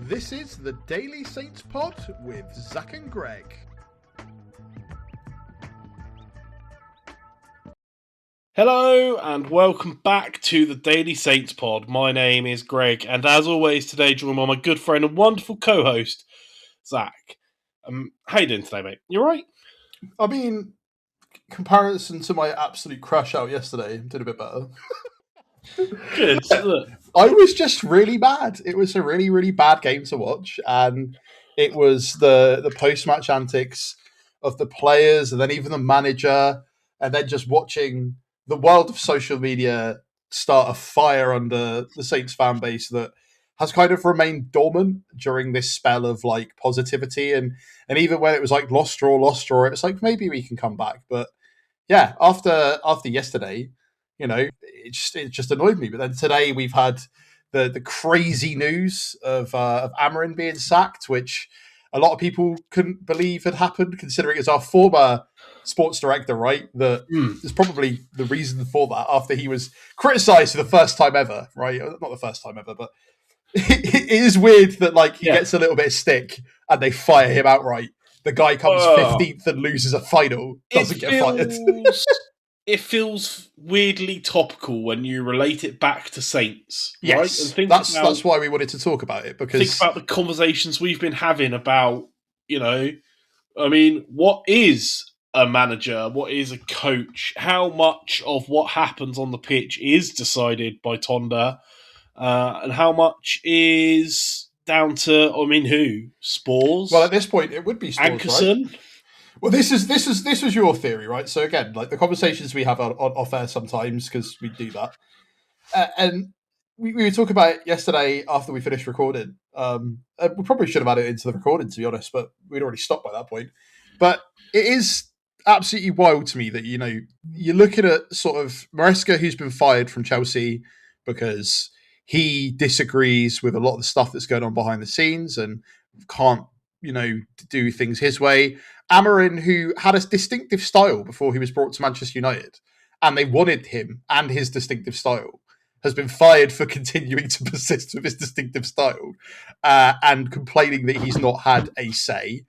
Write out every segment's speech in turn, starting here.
This is the Daily Saints Pod with Zach and Greg. Hello and welcome back to the Daily Saints Pod. My name is Greg, and as always, today joined by my good friend and wonderful co-host, Zach. How you doing today, mate? You alright? I mean, comparison to my absolute crash out yesterday, I'm doing a bit better. Good. Look, I was just really bad. It was a really, really bad game to watch, and it was the post-match antics of the players, and then even the manager, and then just watching the world of social media start a fire under the Saints fan base that has kind of remained dormant during this spell of like positivity, and even when it was like lost draw, it's like maybe we can come back, but yeah, after yesterday, it just annoyed me. But then today we've had the crazy news of Amarin being sacked, which a lot of people couldn't believe had happened, considering it's our former sports director, right? That is probably the reason for that. After he was criticised for the first time ever, right? Not the first time ever, but it is weird that like he gets a little bit of stick and they fire him outright. The guy comes 15th and loses a final, doesn't get fired. It feels weirdly topical when you relate it back to Saints, right? Yes, And that's why we wanted to talk about it, because think about the conversations we've been having about, what is a manager? What is a coach? How much of what happens on the pitch is decided by Tonda? And how much is down to, who? Spores? Well, at this point, it would be Spores, Ankerson? Right? Well, this was your theory, right? So again, like the conversations we have on off air sometimes, because we do that, and we were talking about it yesterday after we finished recording. We probably should have added it into the recording, to be honest, but we'd already stopped by that point. But it is absolutely wild to me that you're looking at sort of Maresca, who's been fired from Chelsea because he disagrees with a lot of the stuff that's going on behind the scenes and can't do things his way. Amarin, who had a distinctive style before he was brought to Manchester United, and they wanted him and his distinctive style, has been fired for continuing to persist with his distinctive style and complaining that he's not had a say.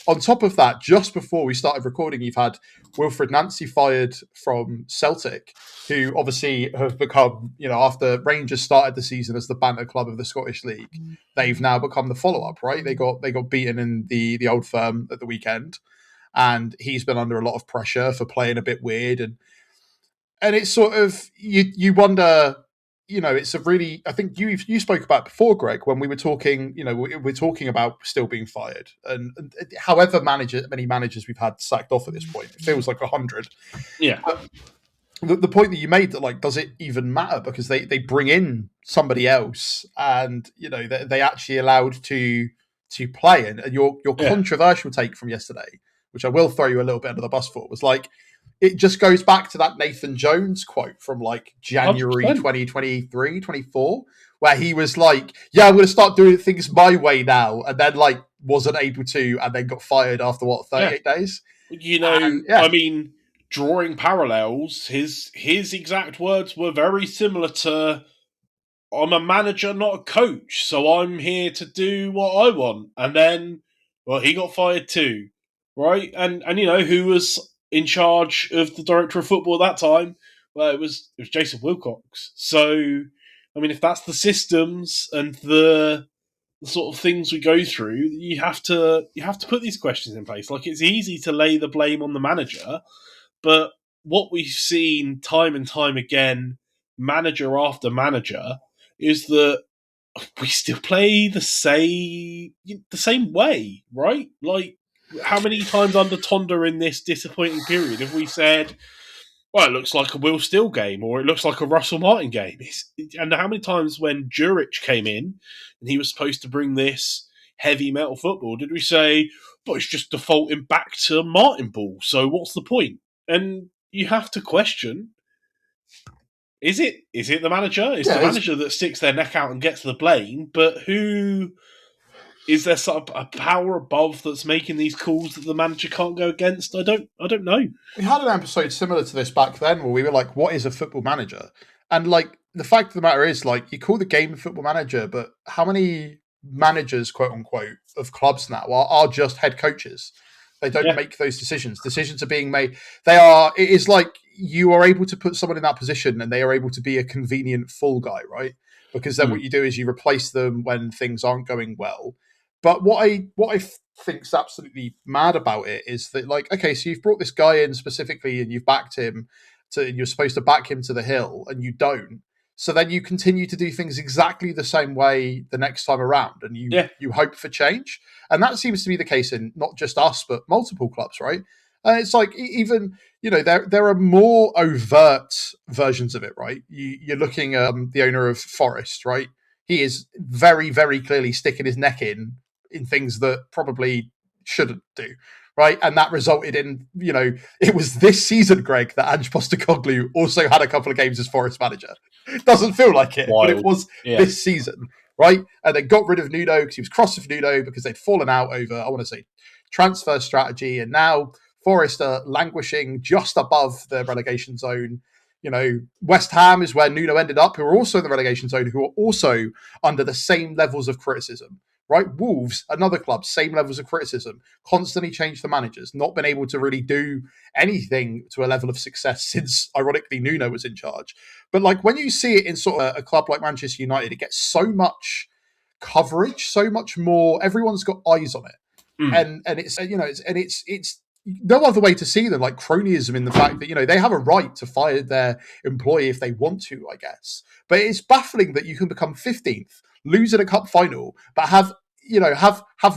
On top of that, just before we started recording, you've had Wilfred Nancy fired from Celtic, who obviously have become, after Rangers started the season as the banter club of the Scottish League, they've now become the follow-up, right? They got beaten in the Old Firm at the weekend, and he's been under a lot of pressure for playing a bit weird, and it's sort of you wonder. It's a really, I think you spoke about before, Greg, when we were talking, we're talking about still being fired. And however many managers we've had sacked off at this point, it feels like 100. Yeah. The point that you made that, like, does it even matter? Because they bring in somebody else and, they actually allowed to play. And your controversial take from yesterday, which I will throw you a little bit under the bus for, was like, it just goes back to that Nathan Jones quote from like January 2023, 24, where he was like, yeah, I'm going to start doing things my way now. And then like wasn't able to, and then got fired after 38 days. Drawing parallels, his exact words were very similar to, I'm a manager, not a coach. So I'm here to do what I want. And then, he got fired too. Right. And who was in charge of the director of football at that time? Well, it was Jason Wilcox. So, if that's the systems and the sort of things we go through, you have to put these questions in place. Like, it's easy to lay the blame on the manager, but what we've seen time and time again, manager after manager, is that we still play the same way, right? Like, how many times under Tonda in this disappointing period have we said, well, it looks like a Will Steele game, or it looks like a Russell Martin game? And how many times when Juric came in and he was supposed to bring this heavy metal football, did we say, but it's just defaulting back to Martin ball, so what's the point? And you have to question, is it the manager? It's the manager that sticks their neck out and gets the blame, but who... Is there sort of a power above that's making these calls that the manager can't go against? I don't know. We had an episode similar to this back then where we were like, what is a football manager? And like the fact of the matter is, like, you call the game a football manager, but how many managers, quote unquote, of clubs now are just head coaches. They don't Yeah. make those decisions. Decisions are being made. They are. It is like you are able to put someone in that position, and they are able to be a convenient fall guy, right? Because then what you do is you replace them when things aren't going well. But what I think's absolutely mad about it is that, like, okay, so you've brought this guy in specifically, and you've backed him to, and you're supposed to back him to the hill, and you don't. So then you continue to do things exactly the same way the next time around, and Yeah. you hope for change. And that seems to be the case in not just us, but multiple clubs, right? And it's like even there are more overt versions of it, right? You're looking at the owner of Forest, right? He is very, very clearly sticking his neck in things that probably shouldn't do, right? And that resulted in, it was this season, Greg, that Ange Postecoglou also had a couple of games as Forest manager. It doesn't feel like it, but it was this season, right? And they got rid of Nuno because he was cross with Nuno because they'd fallen out over, I want to say, transfer strategy. And now Forest are languishing just above the relegation zone. West Ham is where Nuno ended up, who are also in the relegation zone, who are also under the same levels of criticism, right? Wolves, another club, same levels of criticism, constantly change the managers, not been able to really do anything to a level of success since, ironically, Nuno was in charge. But like when you see it in sort of a club like Manchester United, it gets so much coverage, so much more. Everyone's got eyes on it, and it's no other way to see them like cronyism in the fact that they have a right to fire their employee if they want to, I guess. But it's baffling that you can become 15th, lose at a cup final, but have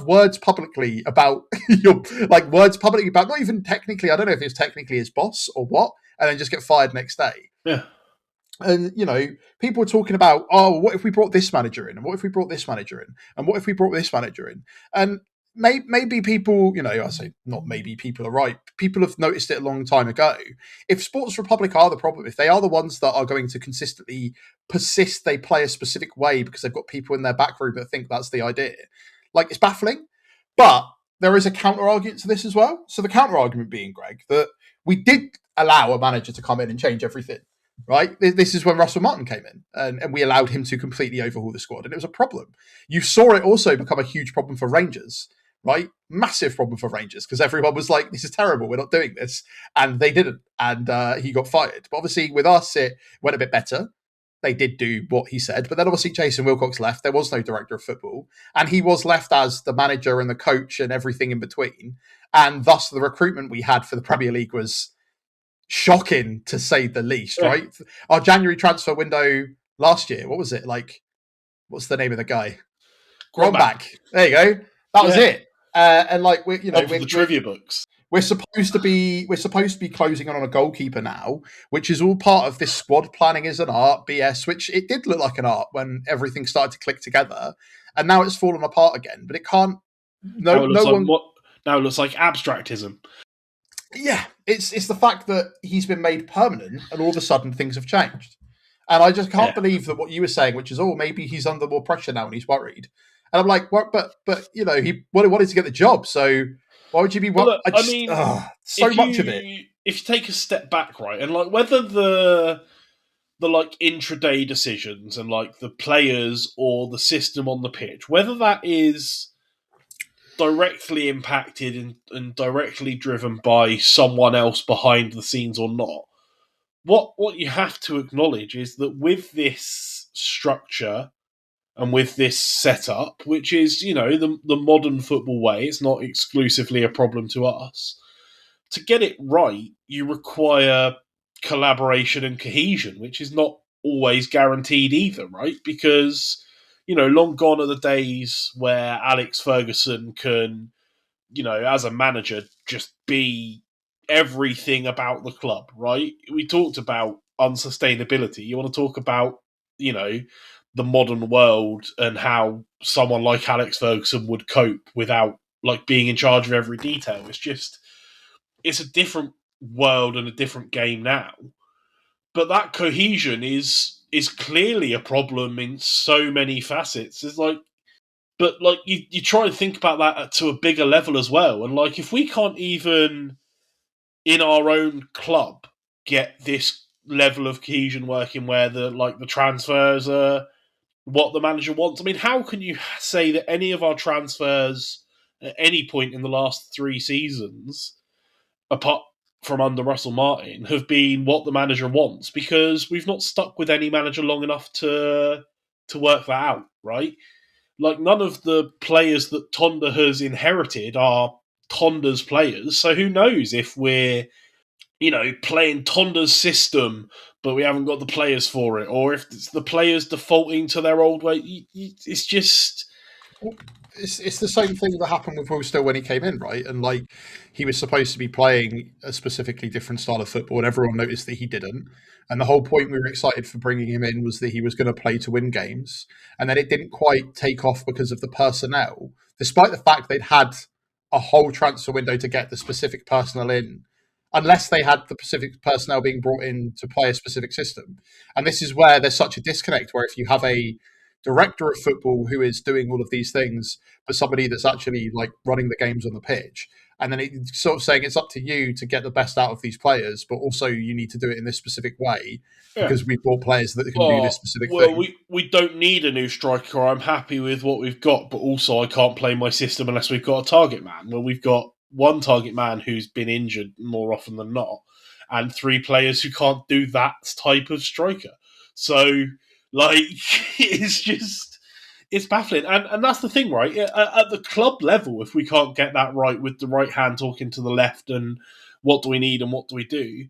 words publicly about your words publicly about not even technically. I don't know if it's technically his boss or what, and then just get fired next day. Yeah. And people are talking about, oh, what if we brought this manager in, and what if we brought this manager in, and what if we brought this manager in, and maybe people, I say not maybe people are right. People have noticed it a long time ago. If Sports Republic are the problem, if they are the ones that are going to consistently persist, they play a specific way because they've got people in their back room that think that's the idea. Like, it's baffling, but there is a counter argument to this as well. So the counter argument being, Greg, that we did allow a manager to come in and change everything. Right, this is when Russell Martin came in, and we allowed him to completely overhaul the squad, and it was a problem. You saw it also become a huge problem for Rangers, right? Massive problem for Rangers because everyone was like, "This is terrible. We're not doing this," and they didn't, and he got fired. But obviously, with us, it went a bit better. They did do what he said, but then obviously Jason Wilcox left. There was no director of football, and he was left as the manager and the coach and everything in between. And thus, the recruitment we had for the Premier League was shocking to say the least, right? Our January transfer window last year, what was it like? What's the name of the guy? Gromback. There you go. That was it. And like we're the trivia books. We're supposed to be closing on a goalkeeper now, which is all part of this squad planning is an art BS, which it did look like an art when everything started to click together, and now it's fallen apart again. But it can't. Now it looks like abstractism. Yeah, it's the fact that he's been made permanent, and all of a sudden things have changed. And I just can't believe that what you were saying, which is, oh, maybe he's under more pressure now and he's worried. And I'm like, what? But he wanted to get the job, so why would you be? Well, look, so much of it. If you take a step back, right, and like whether the like intraday decisions and like the players or the system on the pitch, whether that is directly impacted and directly driven by someone else behind the scenes or not, what you have to acknowledge is that with this structure and with this setup, which is, the modern football way, it's not exclusively a problem to us. To get it right, you require collaboration and cohesion, which is not always guaranteed either, right? Because, long gone are the days where Alex Ferguson can, as a manager, just be everything about the club, right? We talked about unsustainability. You want to talk about, the modern world and how someone like Alex Ferguson would cope without like being in charge of every detail. It's a different world and a different game now. But that cohesion is clearly a problem in so many facets. It's like, but like you try and think about that to a bigger level as well. And like if we can't even in our own club get this level of cohesion working where the transfers are what the manager wants. I mean, how can you say that any of our transfers at any point in the last 3 seasons, apart from under Russell Martin, have been what the manager wants? Because we've not stuck with any manager long enough to work that out, right? Like, none of the players that Tonda has inherited are Tonda's players. So who knows if we're, playing Tonda's system, but we haven't got the players for it, or if it's the players defaulting to their old way. It's just, It's the same thing that happened with Will Still when he came in, right? And like he was supposed to be playing a specifically different style of football, and everyone noticed that he didn't. And the whole point we were excited for bringing him in was that he was going to play to win games, and then it didn't quite take off because of the personnel, despite the fact they'd had a whole transfer window to get the specific personnel in, unless they had the specific personnel being brought in to play a specific system. And this is where there's such a disconnect. Where if you have a director of football who is doing all of these things for somebody that's actually like running the games on the pitch. And then it's sort of saying it's up to you to get the best out of these players, but also you need to do it in this specific way yeah. because we've bought players that can do this Oh, specific well, thing. we don't need a new striker. I'm happy with what we've got, but also I can't play my system unless we've got a target man. Well, we've got one target man who's been injured more often than not, and 3 players who can't do that type of striker. So, like, it's baffling. And that's the thing, right? At the club level, if we can't get that right with the right hand talking to the left and what do we need and what do we do,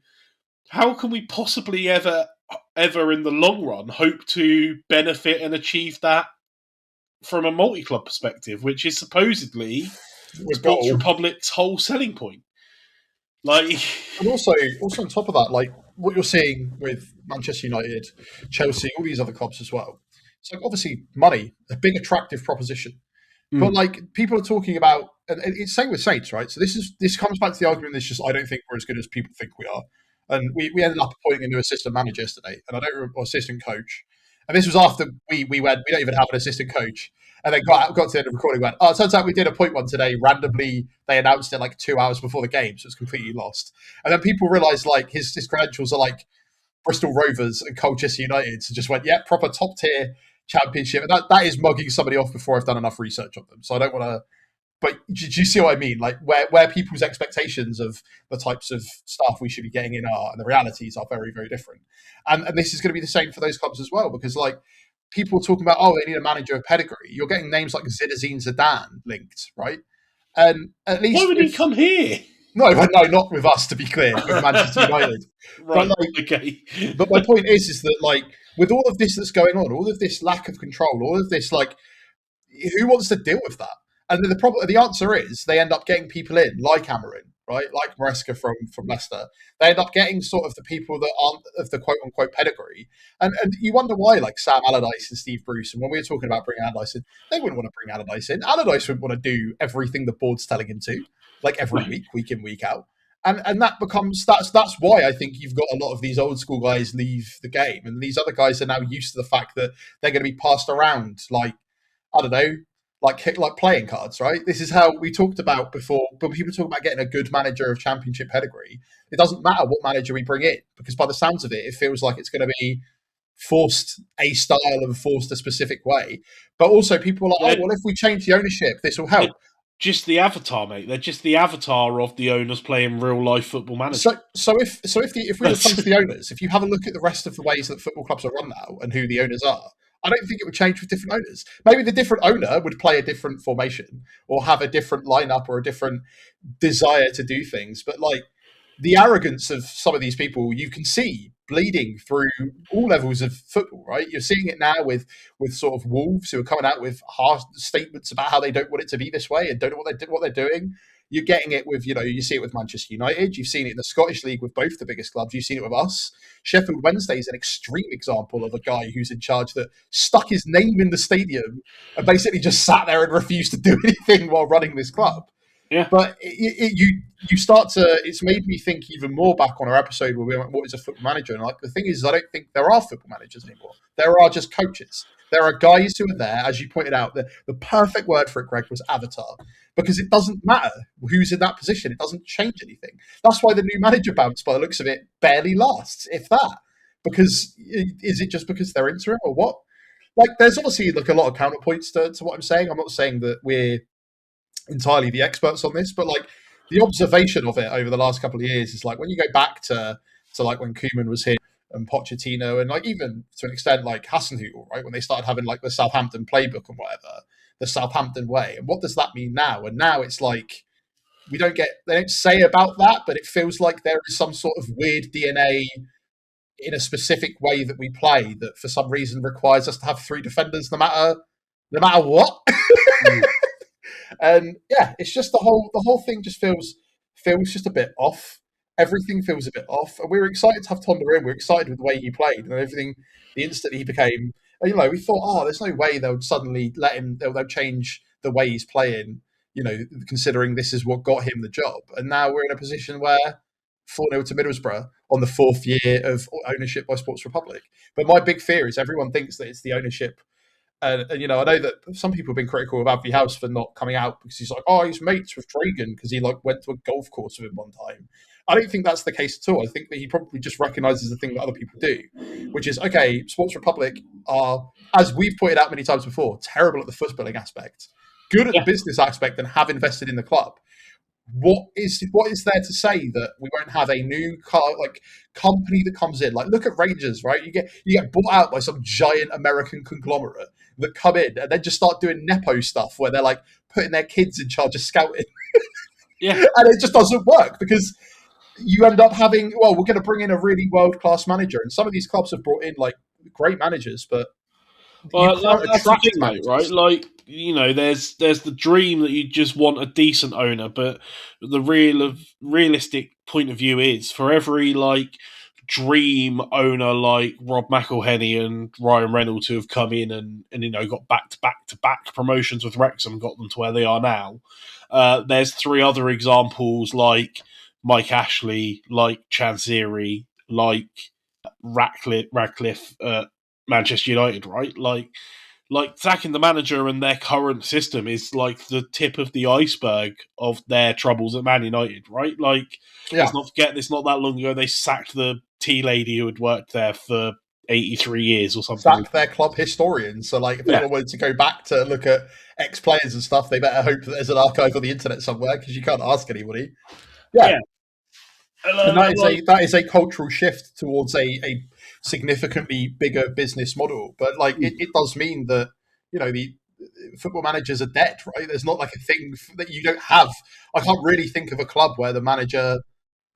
how can we possibly ever in the long run hope to benefit and achieve that from a multi-club perspective, which is supposedly Sports Republic's whole selling point? Like, and also on top of that, like what you're seeing with Manchester United, Chelsea, all these other clubs as well. It's like obviously money, a big attractive proposition. But like people are talking about, and it's same with Saints, right? So this comes back to the argument that's just I don't think we're as good as people think we are, and we ended up appointing a new assistant manager yesterday, and I don't remember assistant coach, and this was after we went we don't even have an assistant coach, and then got to the end of the recording, went it turns out we did appoint one today randomly. They announced it like 2 hours before the game, so it's completely lost, and then people realised like his credentials are like Bristol Rovers and Colchester United, so just went proper top tier championship, and that is mugging somebody off before I've done enough research on them. So I don't want to. But do you see what I mean? Like where people's expectations of the types of staff we should be getting in are, and the realities are very very different. And this is going to be the same for those clubs as well, because like people are talking about, oh, they need a manager of pedigree. You're getting names like Zinedine Zidane linked, right? And at least why would he come here? No, not with us. To be clear, with Manchester United. Right. But like, okay. But my point is that like with all of this that's going on, all of this lack of control, all of this like, who wants to deal with that? And the problem, the answer is they end up getting people in like Amarin, right, like Maresca from Leicester. They end up getting sort of the people that aren't of the quote unquote pedigree, and you wonder why like Sam Allardyce and Steve Bruce. And when we were talking about bringing Allardyce in, they wouldn't want to bring Allardyce in. Allardyce would want to do everything the board's telling him to, like every week in, week out. And that becomes that's why I think you've got a lot of these old school guys leave the game, and these other guys are now used to the fact that they're going to be passed around like I don't know, like playing cards, right? This is how we talked about before. But people talk about getting a good manager of championship pedigree. It doesn't matter what manager we bring in, because by the sounds of it, it feels like it's going to be forced a style and forced a specific way. But also people are like, oh, well, if we change the ownership, this will help. Just the avatar, mate. They're just the avatar of the owners playing real life football manager. So if we replace the owners, if you have a look at the rest of the ways that football clubs are run now and who the owners are, I don't think it would change with different owners. Maybe the different owner would play a different formation or have a different lineup or a different desire to do things. But like the arrogance of some of these people, you can see bleeding through all levels of football, right? You're seeing it now with sort of Wolves who are coming out with harsh statements about how they don't want it to be this way and don't know what they're doing. You're getting it with, you see it with Manchester United. You've seen it in the Scottish League with both the biggest clubs. You've seen it with us. Sheffield Wednesday is an extreme example of a guy who's in charge that stuck his name in the stadium and basically just sat there and refused to do anything while running this club. Yeah. But you start to, it's made me think even more back on our episode where we went, what is a football manager? And like the thing is, I don't think there are football managers anymore. There are just coaches. There are guys who are there, as you pointed out, the perfect word for it, Greg, was avatar. Because it doesn't matter who's in that position. It doesn't change anything. That's why the new manager bounce, by the looks of it, barely lasts, if that. Because is it just because they're interim or what? like there's obviously like a lot of counterpoints to what I'm saying. I'm not saying that we're entirely the experts on this, but like the observation of it over the last couple of years is like when you go back to like when Koeman was here and Pochettino and like even to an extent like Hasenhüttl, right? When they started having like the Southampton playbook and whatever, the Southampton way. And what does that mean now? And now it's like they don't say about that, but it feels like there is some sort of weird DNA in a specific way that we play that for some reason requires us to have three defenders no matter what. Mm. And yeah, it's just the whole thing just feels just a bit off. Everything feels a bit off, and we were excited to have Tonda in. We were excited with the way he played and everything. The instant he became, we thought, oh, there's no way they'll suddenly let him. They'll change the way he's playing. Considering this is what got him the job, and now we're in a position where 4-0 to Middlesbrough on the fourth year of ownership by Sports Republic. But my big fear is everyone thinks that it's the ownership and I know that some people have been critical of Abby House for not coming out because he's like, oh, he's mates with Dragan because he like went to a golf course with him one time. I don't think that's the case at all. I think that he probably just recognises the thing that other people do, which is okay. Sports Republic are, as we've pointed out many times before, terrible at the footballing aspect, good at the Yeah. business aspect, and have invested in the club. What is there to say that we won't have a new company that comes in? Like, look at Rangers, right? You get bought out by some giant American conglomerate that come in and then just start doing nepo stuff where they're like putting their kids in charge of scouting, Yeah. and it just doesn't work because you end up having, well, we're going to bring in a really world class manager, and some of these clubs have brought in like great managers, but you Well, can't that's the attract thing, mate. Right? managers. Like, there's the dream that you just want a decent owner, but the realistic point of view is for every like dream owner like Rob McElhenney and Ryan Reynolds who have come in and got back to back promotions with Wrexham, got them to where they are now. There's three other examples like Mike Ashley, like Chansiri, like Radcliffe Manchester United, right? Like sacking the manager and their current system is like the tip of the iceberg of their troubles at Man United, right? Like, Yeah, let's not forget, it's not that long ago they sacked the tea lady who had worked there for 83 years or something. sack their club historians. So, like, if Yeah, anyone wanted to go back to look at ex players and stuff, they better hope that there's an archive on the internet somewhere because you can't ask anybody. Yeah, yeah, and that is like, a cultural shift towards a significantly bigger business model. But like, it does mean that the football managers are dead, right? There's not like a thing that you don't have. I can't really think of a club where the manager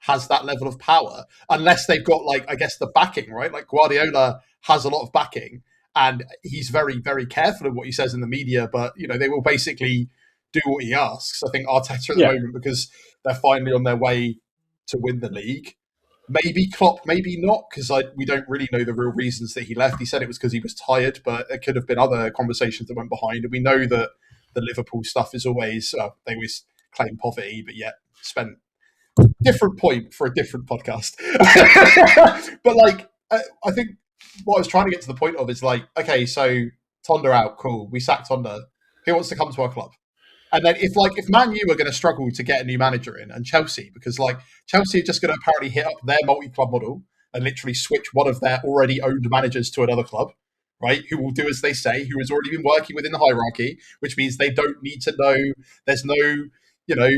has that level of power unless they've got like I guess the backing, right? Like Guardiola has a lot of backing and he's very very careful of what he says in the media, but they will basically do what he asks. I think Arteta at the yeah, moment because they're finally on their way to win the league. Maybe Klopp, maybe not, because we don't really know the real reasons that he left. He said it was because he was tired, but there could have been other conversations that went behind. And we know that the Liverpool stuff is always they always claim poverty, but yet spent different point for a different podcast. But like, I think what I was trying to get to the point of is like, okay, so Tonda out, cool. We sacked Tonda. Who wants to come to our club? And then if Man U are going to struggle to get a new manager in, and Chelsea, because like Chelsea are just going to apparently hit up their multi-club model and literally switch one of their already owned managers to another club, right? Who will do as they say, who has already been working within the hierarchy, which means they don't need to know. There's no, you know,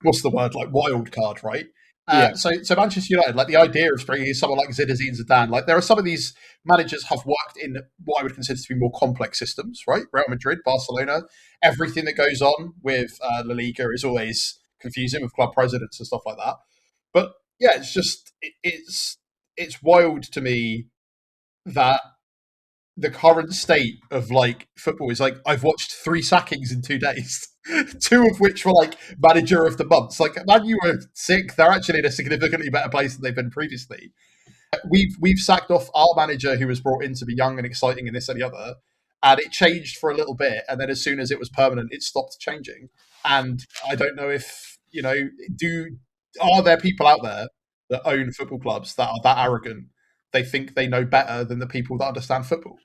what's the word, like wild card, right? yeah, So Manchester United, like the idea of bringing in someone like Zinedine Zidane, like there are some of these managers have worked in what I would consider to be more complex systems, right? Real Madrid, Barcelona, everything that goes on with La Liga is always confusing with club presidents and stuff like that. But yeah, it's just it's wild to me that the current state of like football is like I've watched 3 sackings in 2 days, two of which were like manager of the months. Like Man U were sick; they're actually in a significantly better place than they've been previously. We've sacked off our manager who was brought in to be young and exciting and this and the other, and it changed for a little bit, and then as soon as it was permanent, it stopped changing. And I don't know if do are there people out there that own football clubs that are that arrogant they think they know better than the people that understand football.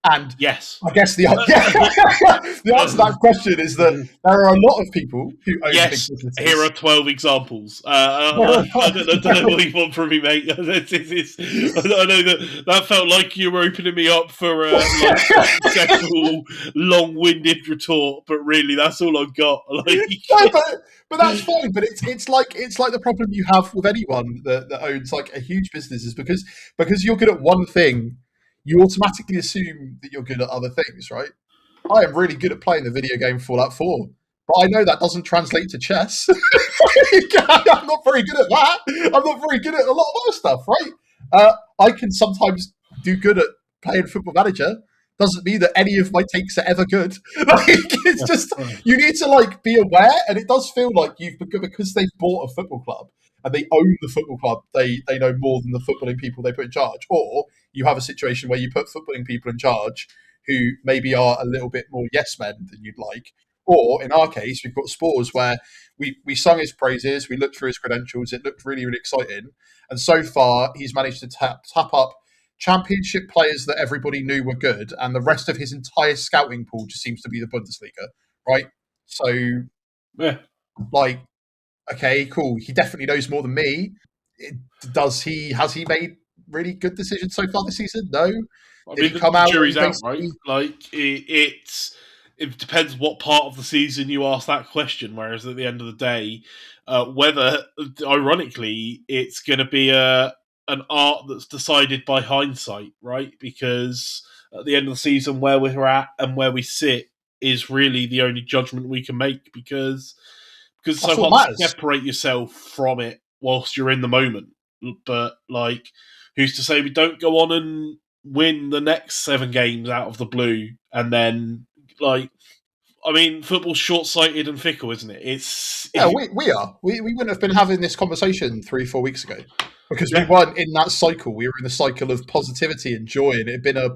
And Yes. I guess the answer to that question is that there are a lot of people who own big Yes, here are businesses. 12 examples. I don't know what you want from me, mate. I know that felt like you were opening me up for like a successful, long-winded retort, but really, that's all I've got. Like, No, but that's fine. But it's like the problem you have with anyone that owns like a huge business is because you're good at one thing, you automatically assume that you're good at other things, right? I am really good at playing the video game Fallout 4, but I know that doesn't translate to chess. I'm not very good at that. I'm not very good at a lot of other stuff, right? I can sometimes do good at playing Football Manager. Doesn't mean that any of my takes are ever good. Like it's just you need to like be aware, and it does feel like you've because they've bought a football club and they own the football club. They know more than the footballing people they put in charge. Or you have a situation where you put footballing people in charge who maybe are a little bit more yes men than you'd like. Or in our case, we've got Spores where we sung his praises, we looked through his credentials, it looked really, really exciting. And so far, he's managed to tap up championship players that everybody knew were good, and the rest of his entire scouting pool just seems to be the Bundesliga, right? So, yeah. like, okay, cool. He definitely knows more than me. Does he? Has he made really good decisions so far this season? No. I Did he mean, come the out jury's and out, right? basically Like, it depends what part of the season you ask that question. Whereas at the end of the day, whether ironically it's going to be an art that's decided by hindsight, right? Because at the end of the season, where we're at and where we sit is really the only judgment we can make because it's that's so what hard to matters? separate yourself from it whilst you're in the moment. But like, who's to say we don't go on and win the next 7 games out of the blue, and then like, I mean, football's short-sighted and fickle, isn't it? Yeah, we are. We wouldn't have been having this conversation 3 4 weeks ago because we Yeah, weren't in that cycle. We were in the cycle of positivity and joy, and it had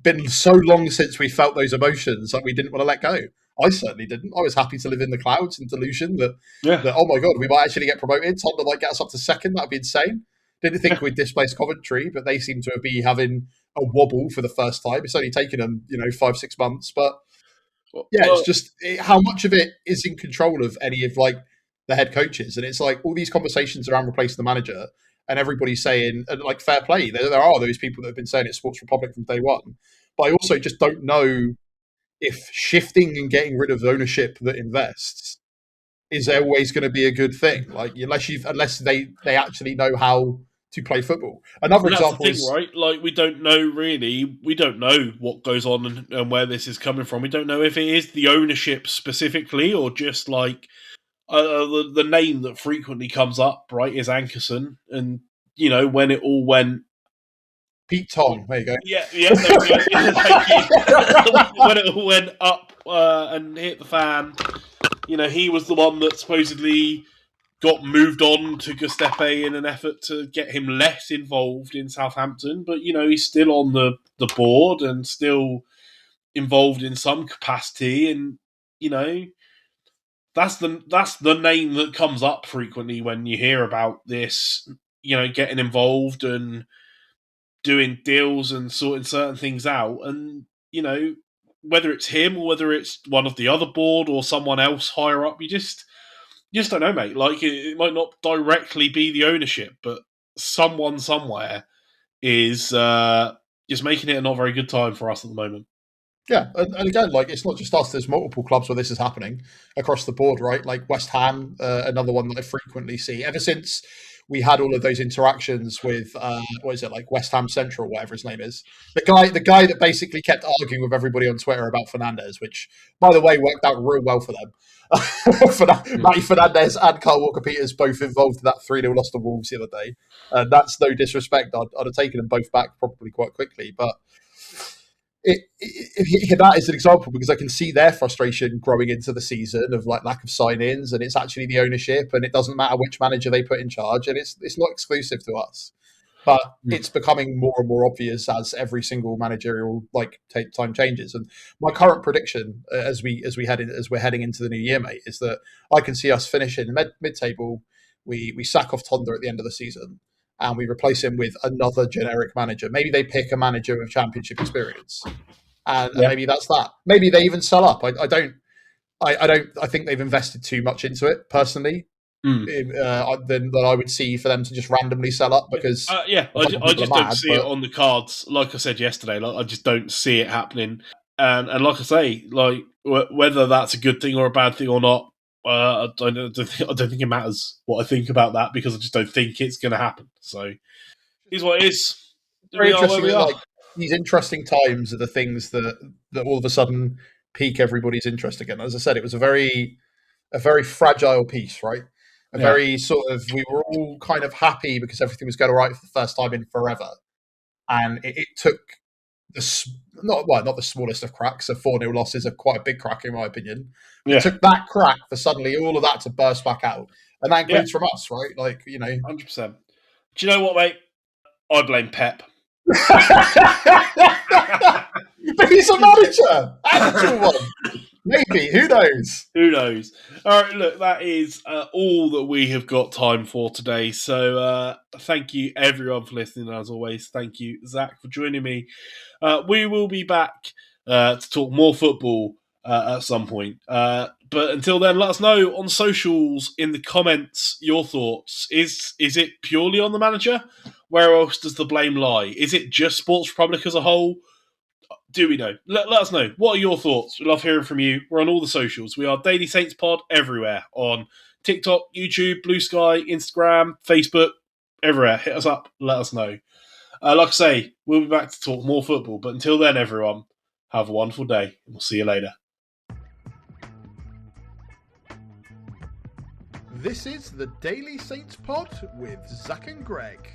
been so long since we felt those emotions that we didn't want to let go. I certainly didn't. I was happy to live in the clouds and delusion yeah, that oh my god, we might actually get promoted. Tottenham might get us up to second. That'd be insane. Didn't think yeah. we'd displace Coventry, but they seem to be having a wobble for the first time. It's only taken them 5 6 months, but yeah, it's Well, just how much of it is in control of any of like the head coaches, and it's like all these conversations around replacing the manager, and everybody's saying and like fair play. There are those people that have been saying it's Sports Republic from day one, but I also just don't know if shifting and getting rid of ownership that invests is always going to be a good thing. Like unless they actually know how to play football. Another But that's the example thing, is right? Like, we don't know really. We don't know what goes on and where this is coming from. We don't know if it is the ownership specifically or just like the name that frequently comes up, right, is Ankerson. And, when it all went. Pete Tong. There you go. Yeah, yeah, there we go. Yeah, thank you. When it all went up and hit the fan, he was the one that supposedly got moved on to Giuseppe in an effort to get him less involved in Southampton. But, he's still on the board and still involved in some capacity. And, you know, that's the name that comes up frequently when you hear about this, getting involved and doing deals and sorting certain things out. And, whether it's him or whether it's one of the other board or someone else higher up, you just don't know, mate. Like, it might not directly be the ownership, but someone somewhere is just making it a not very good time for us at the moment. Yeah, and again, like it's not just us. There's multiple clubs where this is happening across the board, right? Like West Ham, another one that I frequently see. Ever since we had all of those interactions with what is it like West Ham Central, whatever his name is, the guy that basically kept arguing with everybody on Twitter about Fernandez, which by the way worked out real well for them. Mm. Matty Fernandez and Carl Walker Peters both involved in that 3-0 loss to Wolves the other day. That's no disrespect. I'd have taken them both back probably quite quickly, but that is an example because I can see their frustration growing into the season of like lack of sign-ins, and it's actually the ownership, and it doesn't matter which manager they put in charge, and it's not exclusive to us, but Mm. it's becoming more and more obvious as every single managerial like time changes. And my current prediction as we're heading into the new year, mate, is that I can see us finishing mid table. We sack off Tonda at the end of the season. and we replace him with another generic manager. Maybe they pick a manager with championship experience, and maybe that's that. Maybe they even sell up. I don't. I think they've invested too much into it personally. Than that I would see for them to just randomly sell up because I just don't see it on the cards. Like I said yesterday, I just don't see it happening. And like I say, like whether that's a good thing or a bad thing or not, I don't think it matters what I think about that because I just don't think it's going to happen. So here's what it is. Very interesting. Like these interesting times are the things that all of a sudden pique everybody's interest again. As I said, it was a very fragile piece, right? Very sort of, we were all kind of happy because everything was going all right for the first time in forever. And it took not the smallest of cracks. A 4-0 loss is quite a big crack in my opinion. It took that crack for suddenly all of that to burst back out. And that includes from us, right? Like, 100%. Do you know what, mate? I blame Pep. But he's a manager! Actual one! Maybe, who knows? Who knows? All right, look, that is all that we have got time for today. So thank you, everyone, for listening. As always, thank you, Zach, for joining me. We will be back to talk more football at some point. But until then, let us know on socials, in the comments, your thoughts. Is it purely on the manager? Where else does the blame lie? Is it just Sports Republic as a whole? Do we know? Let us know. What are your thoughts? We love hearing from you. We're on all the socials. We are Daily Saints Pod everywhere. On TikTok, YouTube, Blue Sky, Instagram, Facebook, everywhere. Hit us up. Let us know. Like I say, we'll be back to talk more football. But until then, everyone, have a wonderful day. We'll see you later. This is the Daily Saints Pod with Zach and Greg.